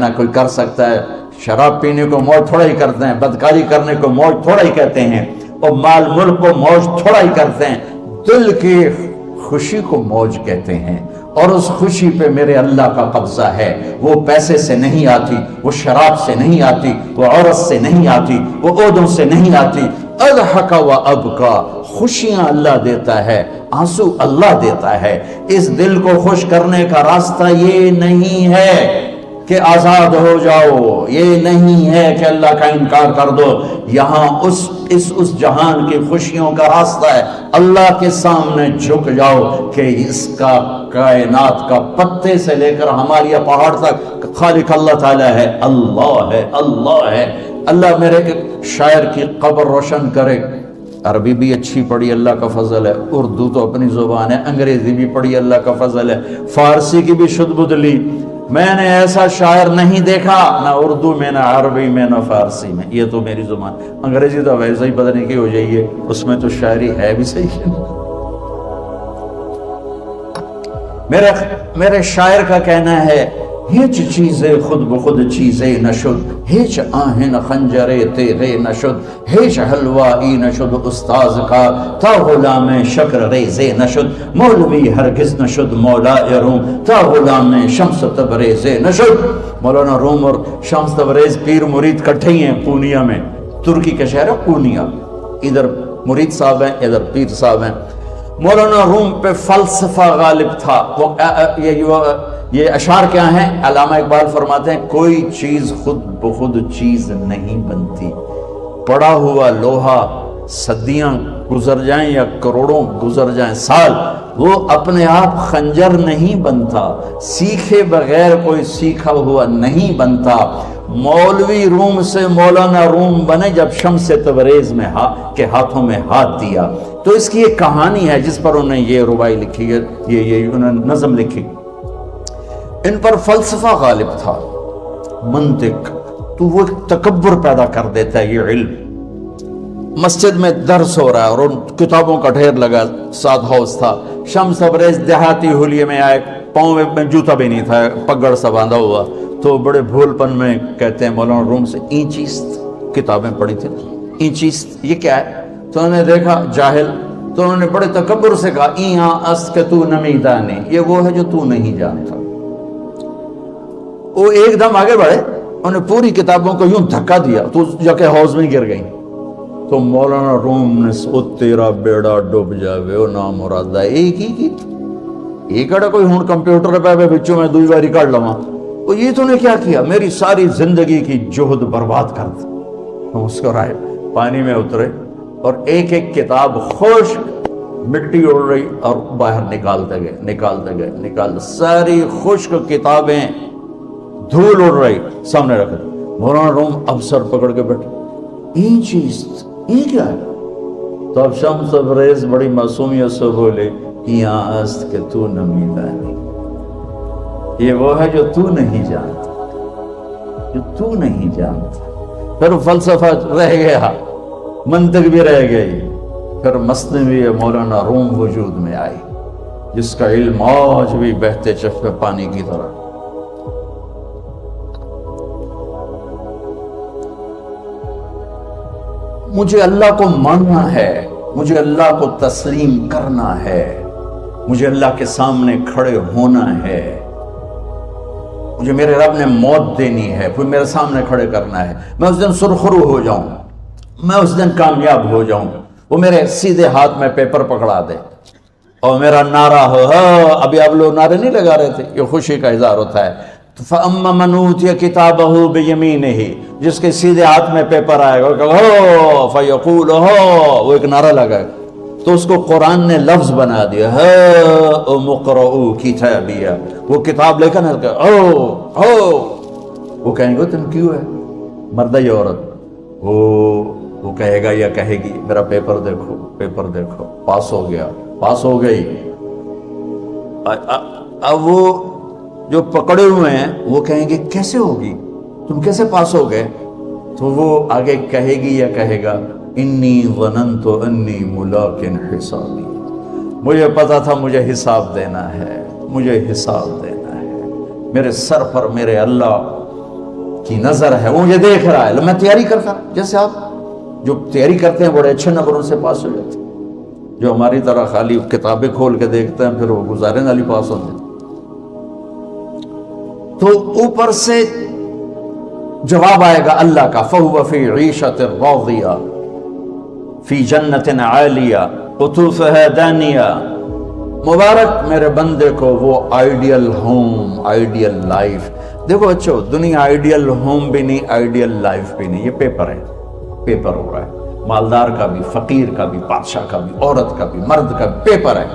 نہ کوئی کر سکتا ہے، شراب پینے کو موج تھوڑا ہی کرتے ہیں، بدکاری کرنے کو موج تھوڑا ہی کہتے ہیں، اور مال ملک کو موج تھوڑا ہی کرتے ہیں، دل کی خوشی کو موج کہتے ہیں۔ اور اس خوشی پہ میرے اللہ کا قبضہ ہے، وہ پیسے سے نہیں آتی، وہ شراب سے نہیں آتی، وہ عورت سے نہیں آتی، وہ عہدوں سے نہیں آتی۔ اضحک و ابکا، خوشیاں اللہ دیتا ہے، آنسو اللہ دیتا ہے۔ اس دل کو خوش کرنے کا راستہ یہ نہیں ہے کہ آزاد ہو جاؤ، یہ نہیں ہے کہ اللہ کا انکار کر دو۔ یہاں اس جہان کی خوشیوں کا راستہ ہے، اللہ کے سامنے جھک جاؤ کہ اس کا کائنات کا پتے سے لے کر ہمالیہ پہاڑ تک خالق اللہ تعالیٰ ہے، اللہ ہے، اللہ ہے۔ اللہ میرے ایک شاعر کی قبر روشن کرے، عربی بھی اچھی پڑھی اللہ کا فضل ہے، اردو تو اپنی زبان ہے، انگریزی بھی پڑھی اللہ کا فضل ہے، فارسی کی بھی شد بد لی۔ میں نے ایسا شاعر نہیں دیکھا، نہ اردو میں، نہ عربی میں، نہ فارسی میں، یہ تو میری زبان۔ انگریزی تو ویسے ہی پتہ نہیں کی ہو جائیے، اس میں تو شاعری ہے بھی صحیح ہے۔ میرے شاعر کا کہنا ہے، ہیچ چیزیں خود بخود چیزیں نشد، ہیچ آہن خنجرے تیغے نشد، ہیچ حلوائی نشد استاذ کا، تا غلام شکر ریزے نشد، مولوی ہرگز نشد مولا روم، تا غلام شمس تبریز نشد۔ مولانا روم اور شمس تبریز پیر مرید کٹھے ہی ہیں پونیا میں، ترکی کا شہر ہے پونیا، ادھر مرید صاحب ہیں، ادھر پیر صاحب ہیں۔ مولانا روم پہ فلسفہ غالب تھا۔ یہ اشعار کیا ہیں؟ علامہ اقبال فرماتے ہیں، کوئی چیز خود بخود چیز نہیں بنتی، پڑا ہوا لوہا صدیاں گزر جائیں یا کروڑوں گزر جائیں سال، وہ اپنے آپ خنجر نہیں بنتا، سیکھے بغیر کوئی سیکھا ہوا نہیں بنتا۔ مولوی روم سے مولانا روم بنے جب شمس تبریز میں کے ہاتھوں میں ہاتھ دیا۔ تو اس کی ایک کہانی ہے جس پر انہوں نے یہ ربائی لکھی ہے، یہ انہوں نے نظم لکھی۔ ان پر فلسفہ غالب تھا، منطق، تو وہ تکبر پیدا کر دیتا ہے یہ علم۔ مسجد میں درس ہو رہا ہے اور ان کتابوں کا ڈھیر لگا، ساتھ ہاؤس تھا۔ شمس تبریز دیہاتی حلیے میں آئے، پاؤں میں جوتا بھی نہیں تھا، پگڑ سا باندھا ہوا، تو بڑے بھول پن میں کہتے ہیں مولانا روم سے، اینچیست کتابیں پڑھی تھی، اینچیست یہ کیا ہے؟ تو انہوں نے دیکھا جاہل، تو انہوں نے بڑے تکبر سے کہا، ایہاں است کہ تو نمیدانی، یہ وہ ہے جو تو نہیں جانتا۔ وہ ایک دم آگے بڑھے، انہوں نے پوری کتابوں کو یوں دھکا دیا تو جا کے حوض میں گر گئی۔ تو مولانا روم نے او تیرا بیڑا ڈوب جاوے او نام مرادہ ایک ہی کی ایک اڑا کوئی ہون کمپیوٹر پہ بچوں میں دوئی باری کر لواں، وہ یہ تو نے کیا کیا، میری ساری زندگی کی جہد برباد کر دی۔ مسکرائے، پانی میں اترے اور ایک ایک کتاب خشک مٹی اڑ رہی اور باہر نکالتے گئے، ساری خشک کتابیں دھول اڑ رہی سامنے رکھ دی۔ مولانا روم اب سر پکڑ کے بیٹھے، این چیز یہ کیا ہے؟ تو اب شمس تبریز بڑی معصومیت سے بولے، یہاں است کہ تو نمیدانی، یہ وہ ہے جو تو نہیں جانتا، جو تو نہیں جانتا۔ پھر فلسفہ رہ گیا، منطق بھی رہ گئی، پھر مثنوی مولانا روم وجود میں آئی، جس کا علم آج بھی بہتے چشمے پانی کی طرح۔ مجھے اللہ کو ماننا ہے، مجھے اللہ کو تسلیم کرنا ہے، مجھے اللہ کے سامنے کھڑے ہونا ہے، مجھے میرے رب نے موت دینی ہے، پھر میرے سامنے کھڑے کرنا ہے، میں اس دن سرخرو ہو جاؤں، میں اس دن کامیاب ہو جاؤں، وہ میرے سیدھے ہاتھ میں پیپر پکڑا دے اور میرا نعرہ ہو۔ ابھی آپ لوگ نعرے نہیں لگا رہے تھے، یہ خوشی کا اظہار ہوتا ہے۔ فَأَمَّا مَنْ أُوتِيَ كِتَابَهُ بِيَمِينِهِ، جس کے سیدھے ہاتھ میں پیپر آئے گا، ہو فَيَقُولُ ہو، وہ ایک نعرہ لگا، تو اس کو قرآن نے لفظ بنا دیا، هَاؤْمُ اقْرَءُوا كِتَابِيَهْ، وہ کتاب لے کر ہو، وہ کہیں گے تم کیوں ہے، مرد یا عورت، وہ کہے گا یا کہے گی، میرا پیپر دیکھو، پیپر دیکھو، پاس ہو گیا، پاس ہو گئی۔ اب وہ جو پکڑے ہوئے ہیں وہ کہیں گے کیسے ہوگی، تم کیسے پاس ہو گئے؟ تو وہ آگے کہے گی یا کہے گا، انی ظننت انی ملاق حسابی، مجھے پتا تھا مجھے حساب دینا ہے، مجھے حساب دینا ہے، میرے سر پر میرے اللہ کی نظر ہے، وہ مجھے دیکھ رہا ہے، میں تیاری کرتا ہوں، جیسے آپ جو تیاری کرتے ہیں بڑے اچھے نمبروں سے پاس ہو جاتے ہیں، جو ہماری طرح خالی کتابیں کھول کے دیکھتے ہیں پھر وہ گزارے والی پاس ہوتے ہیں۔ تو اوپر سے جواب آئے گا اللہ کا، فَهُوَ فِي عِيشَةٍ رَاضِيَةٍ فِي جَنَّةٍ عَالِيَةٍ قُطُوفُهَا دَانِيَةٌ۔ مبارک میرے بندے کو وہ آئیڈیل ہوم، آئیڈیل لائف۔ دیکھو بچو، دنیا آئیڈیل ہوم بھی نہیں، آئیڈیل لائف بھی نہیں، یہ پیپر ہے، پیپر ہو رہا ہے، مالدار کا بھی، فقیر کا بھی، بادشاہ کا بھی، عورت کا بھی، مرد کا بھی پیپر ہے۔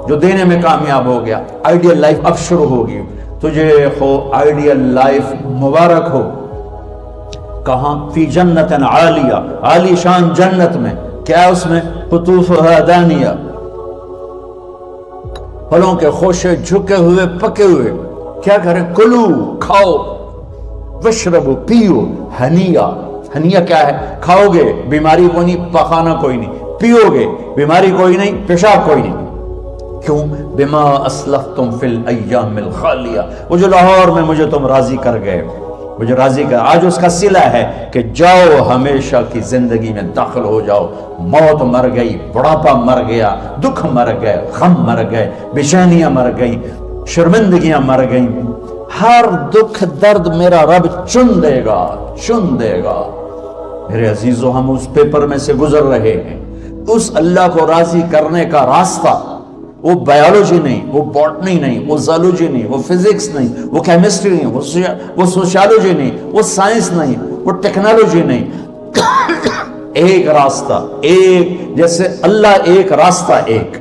جو دینے میں کامیاب ہو گیا، آئیڈیل لائف اب شروع ہوگی۔ تجھے ہو آئیڈیل لائف مبارک ہو۔ کہاں؟ فی جنت عالیہ، عالی شان جنت میں، کیا اس میں؟ قطوفها دانیہ، پھلوں کے خوشے جھکے ہوئے پکے ہوئے۔ کیا کریں؟ کلو، کھاؤ، وشربو، پیو، ہنیا۔ ہنیا کیا ہے؟ کھاؤ گے بیماری کوئی نہیں، پخانا کوئی نہیں، پیو گے بیماری کوئی نہیں، پیشاب کوئی نہیں۔ کیوں؟ بما اسلفتم فی الایام الخالیہ، وہ جو لاہور میں مجھے تم راضی کر گئے، مجھے راضی کر، آج اس کا صلہ ہے کہ جاؤ ہمیشہ کی زندگی میں داخل ہو جاؤ۔ موت مر گئی، بڑھاپا مر گیا، دکھ مر گئے، غم مر گئے، بے-چینیاں مر گئیں، شرمندگیاں مر گئیں، ہر دکھ درد میرا رب چن دے گا، چن دے گا۔ میرے عزیزو، ہم اس پیپر میں سے گزر رہے ہیں۔ اس اللہ کو راضی کرنے کا راستہ، وہ بایولوجی نہیں، وہ باٹنی نہیں، وہ زالوجی نہیں، وہ فزکس نہیں، وہ کیمسٹری نہیں، وہ سوشیالوجی نہیں، وہ سائنس نہیں، وہ ٹیکنالوجی نہیں۔ ایک راستہ، ایک، جیسے اللہ ایک، راستہ ایک،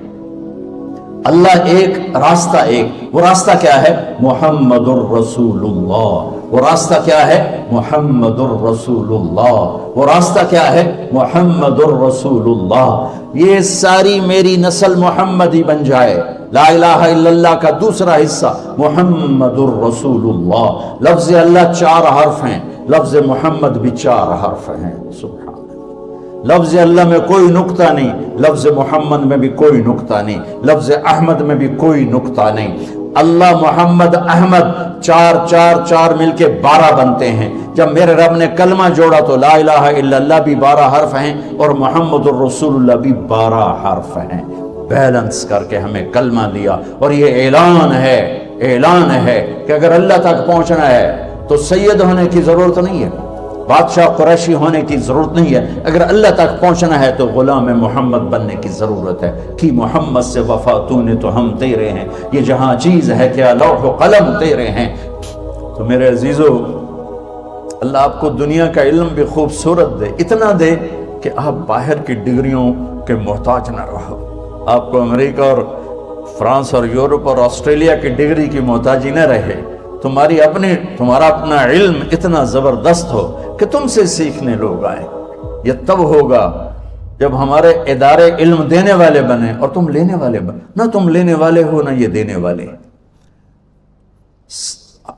اللہ ایک، راستہ ایک۔ وہ راستہ کیا ہے؟ محمد الرسول اللہ۔ وہ راستہ کیا ہے؟ محمد الرسول اللہ۔ وہ راستہ کیا ہے؟ محمد الرسول اللہ۔ یہ ساری میری نسل محمدی بن جائے۔ لا الہ الا اللہ کا دوسرا حصہ محمد الرسول اللہ۔ لفظ اللہ 4 حرف ہیں، لفظ محمد بھی 4 حرف ہیں۔ سبحان اللہ۔ لفظ اللہ میں کوئی نقطہ نہیں، لفظ محمد میں بھی کوئی نقطہ نہیں، لفظ احمد میں بھی کوئی نقطہ نہیں۔ اللہ، محمد، احمد، 4 4 4 مل کے 12 بنتے ہیں۔ جب میرے رب نے کلمہ جوڑا تو لا الہ الا اللہ بھی 12 حرف ہیں اور محمد الرسول اللہ بھی 12 حرف ہیں۔ بیلنس کر کے ہمیں کلمہ دیا، اور یہ اعلان ہے، اعلان ہے کہ اگر اللہ تک پہنچنا ہے تو سید ہونے کی ضرورت نہیں ہے، بادشاہ قریشی ہونے کی ضرورت نہیں ہے۔ اگر اللہ تک پہنچنا ہے تو غلام محمد بننے کی ضرورت ہے۔ کہ محمد سے وفا تو نے تو ہم تیرے ہیں، یہ جہاں چیز ہے کیا لوح و قلم تیرے ہیں۔ تو میرے عزیزو، اللہ آپ کو دنیا کا علم بھی خوبصورت دے، اتنا دے کہ آپ باہر کی ڈگریوں کے محتاج نہ رہو، آپ کو امریکہ اور فرانس اور یورپ اور آسٹریلیا کی ڈگری کی محتاجی نہ رہے۔ تمہارا اپنا علم اتنا زبردست ہو کہ تم سے سیکھنے لوگ آئیں۔ یہ تب ہوگا جب ہمارے ادارے علم دینے والے بنے اور تم لینے والے بنے۔ نہ تم لینے والے ہو نہ یہ دینے والے۔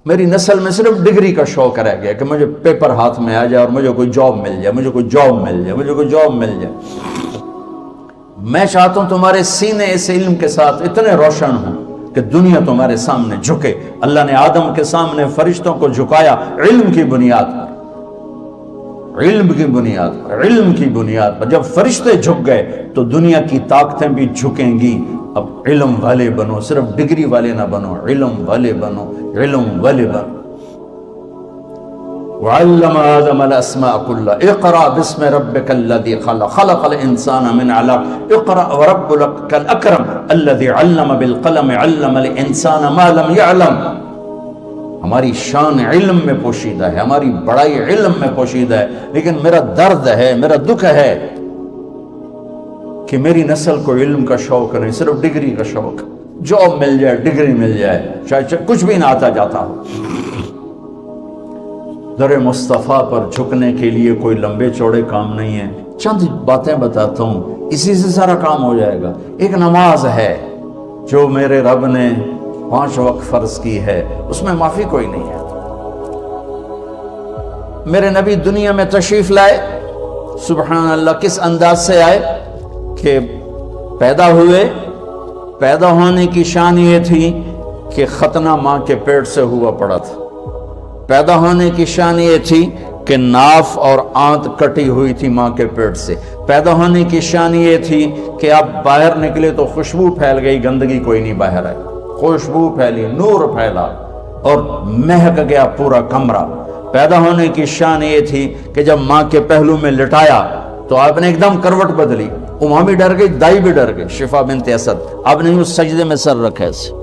میری نسل میں صرف ڈگری کا شوق رہ گیا کہ مجھے پیپر ہاتھ میں آ جائے اور مجھے کوئی جاب مل جائے، مجھے کوئی جاب مل جائے، مجھے کوئی جاب مل جائے۔ میں چاہتا ہوں تمہارے سینے اس علم کے ساتھ اتنے روشن ہوں کہ دنیا تمہارے سامنے جھکے۔ اللہ نے آدم کے سامنے فرشتوں کو جھکایا علم کی بنیاد پر، علم کی بنیاد پر، علم کی بنیاد پر۔ جب فرشتے جھک گئے تو دنیا کی طاقتیں بھی جھکیں گی۔ اب علم والے بنو، صرف ڈگری والے نہ بنو، علم والے بنو، علم والے بنو۔ وعلم آدم الاسماء كلها اقرأ باسم ربك الذي خلق خلق الانسان من علق اقرأ وربك الاكرم الذي علم بالقلم علم الانسان ما لم يعلم۔ ہماری شان علم میں پوشیدہ ہے، ہماری بڑائی علم میں پوشیدہ ہے، لیکن میرا درد ہے، میرا دکھ ہے کہ میری نسل کو علم کا شوق نہیں، صرف ڈگری کا شوق۔ جاب مل جائے، ڈگری مل جائے، شاید کچھ بھی نہ آتا جاتا ہو۔ در مصطفیٰ پر جھکنے کے لیے کوئی لمبے چوڑے کام نہیں ہے، چند باتیں بتاتا ہوں، اسی سے سارا کام ہو جائے گا۔ ایک نماز ہے جو میرے رب نے 5 وقت فرض کی ہے، اس میں معافی کوئی نہیں ہے۔ میرے نبی دنیا میں تشریف لائے، سبحان اللہ، کس انداز سے آئے کہ پیدا ہوئے، پیدا ہونے کی شان یہ تھی کہ ختنہ ماں کے پیٹ سے ہوا پڑا تھا، پیدا ہونے کی شان یہ تھی کہ ناف اور آنت کٹی ہوئی تھی ماں کے پیٹ سے. پیدا ہونے کی شان یہ تھی کہ آپ باہر نکلے تو خوشبو پھیل گئی, گندگی کوئی نہیں باہر آئی, خوشبو پھیلی, نور پھیلا اور مہک گیا پورا کمرہ. پیدا ہونے کی شان یہ تھی کہ جب ماں کے پہلو میں لٹایا تو آپ نے ایک دم کروٹ بدلی, ماں بھی ڈر گئی, دائی بھی ڈر گئی, شفا بنت اسد. آپ نے اس سجدے میں سر رکھا ایسے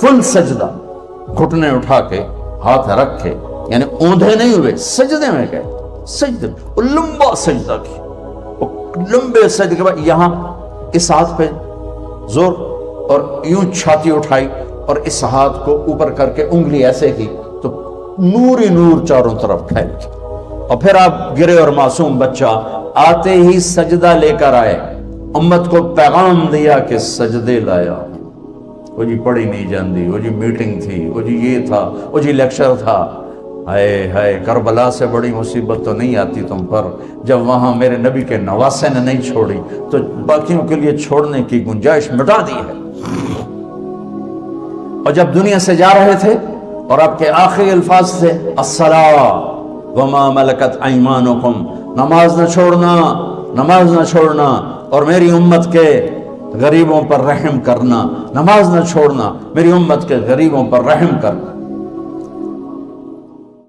فل سجدہ, گھٹنے اٹھا کے ہاتھ رکھ کے, یعنی اوندھے نہیں ہوئے, سجدے میں گئے, سجدے میں لمبا سجدہ کی. لمبے سجدے کے بعد یہاں اس ہاتھ پہ زور اور یوں چھاتی اٹھائی اور اس ہاتھ کو اوپر کر کے انگلی ایسے کی تو نور ہی نور چاروں طرف پھیل گیا. اور پھر آپ گرے اور معصوم بچہ آتے ہی سجدہ لے کر آئے, امت کو پیغام دیا کہ سجدے لایا. وہ جی پڑھی نہیں جاندی, وہ جی میٹنگ تھی, وہ جی یہ تھا, وہ جی لیکچر تھا. ہائے ہائے, کربلا سے بڑی مصیبت تو نہیں آتی تم پر جب وہاں میرے نبی کے نواسے نے نہیں چھوڑی تو باقیوں کے لیے چھوڑنے کی گنجائش مٹا دی ہے. اور جب دنیا سے جا رہے تھے اور آپ کے آخری الفاظ سے الصلاۃ وما ملکت ایمانکم, نماز نہ چھوڑنا, نماز نہ چھوڑنا, اور میری امت کے غریبوں پر رحم کرنا, نماز نہ چھوڑنا, میری امت کے غریبوں پر رحم کرنا.